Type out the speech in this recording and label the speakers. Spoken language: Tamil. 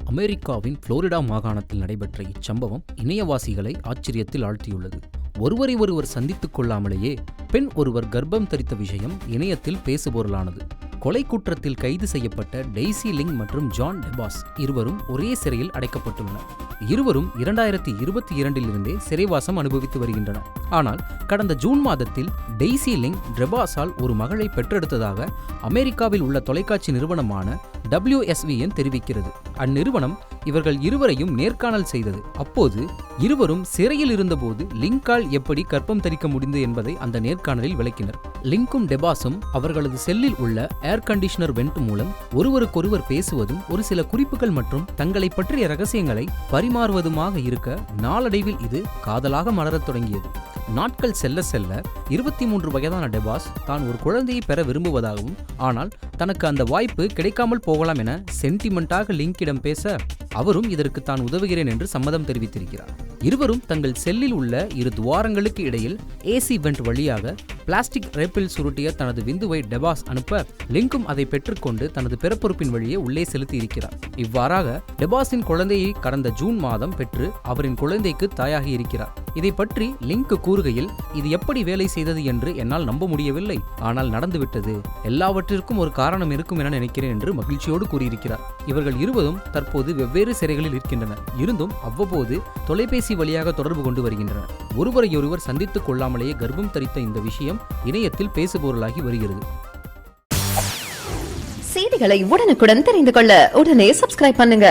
Speaker 1: அமெரிக்காவின் புளோரிடா மாகாணத்தில் நடைபெற்ற இச்சம்பவம் இணையவாசிகளை ஆச்சரியத்தில் ஆழ்த்தியுள்ளது. ஒருவரை ஒருவர் சந்தித்துக் கொள்ளாமலேயே பெண் ஒருவர் கர்ப்பம் தரித்த விஷயம் இணையத்தில் பேசுபொருளானது. கொலை குற்றத்தில் கைது செய்யப்பட்ட டெய்சி லிங் மற்றும் ஜான் டெபாஸ் இருவரும் ஒரே சிறையில் அடைக்கப்பட்டுள்ளனர். இருவரும் 2022 சிறைவாசம் அனுபவித்து வருகின்றனர். ஆனால் கடந்த ஜூன் மாதத்தில் டெய்சி லிங் டெபாஸால் ஒரு மகளை பெற்றெடுத்ததாக அமெரிக்காவில் உள்ள தொலைக்காட்சி நிறுவனமான WSVN தெரிவிக்கிறது. அந்நிறுவனம் இவர்கள் இருவரையும் நேர்காணல் செய்தது. அப்போது இருவரும் சிறையில் இருந்தபோது லிங்கால் எப்படி கர்ப்பம் தரிக்க முடிந்தது என்பதை அந்த நேர்காணலில் விளக்கினர். லிங்கும் டெபாஸும் அவர்களது செல்லில் உள்ள ஏர் கண்டிஷனர் வெண்ட் மூலம் ஒருவருக்கொருவர் பேசுவதும் ஒரு சில குறிப்புகள் மற்றும் தங்களை பற்றிய ரகசியங்களை பரிமாறுவதுமாக இருக்க நாளடைவில் இது காதலாக மலரத் தொடங்கியது. நாட்கள் செல்ல செல்ல 23 வயதான டெபாஸ் தான் ஒரு குழந்தையை பெற விரும்புவதாகவும் ஆனால் தனக்கு அந்த வாய்ப்பு கிடைக்காமல் போகலாம் என சென்டிமெண்டாக லிங்கிடம் பேச அவரும் இதற்கு தான் உதவுகிறேன் என்று சம்மதம் தெரிவித்திருக்கிறார். இருவரும் தங்கள் செல்லில் உள்ள 2 துவாரங்களுக்கு இடையில் ஏசி வெண்ட் வழியாக பிளாஸ்டிக் ரேப்பில் சுருட்டிய தனது விந்துவை டெபாஸ் அனுப்ப லிங்கும் அதை பெற்றுக்கொண்டு தனது பிறப்புறுப்பின் வழியே உள்ளே செலுத்தி இருக்கிறார். இவ்வாறாக டெபாஸின் குழந்தையை கடந்த ஜூன் மாதம் பெற்று அவரின் குழந்தைக்கு தாயாகி இருக்கிறார். இதை பற்றி லிங்க் கூறுகையில், இது எப்படி வேலை செய்தது என்று என்னால் நம்ப முடியவில்லை, ஆனால் நடந்துவிட்டது. எல்லாவற்றிற்கும் ஒரு காரணம் இருக்கும் என நினைக்கிறேன் என்று மகிழ்ச்சியோடு கூறியிருக்கிறார். இவர்கள் இருவரும் தற்போது வெவ்வேறு சிறைகளில் இருக்கின்றனர். இருந்தும் அவ்வப்போது தொலைபேசி வழியாக தொடர்பு கொண்டு வருகின்றனர். ஒருவரையொருவர் சந்தித்துக் கொள்ளாமலேயே கர்ப்பம் தரித்த இந்த விஷயம் இணையத்தில் பேசுபொருளாகி வருகிறது.
Speaker 2: செய்திகளை உடனுக்குடன் தெரிந்து கொள்ள உடனே சப்ஸ்கிரைப் பண்ணுங்க.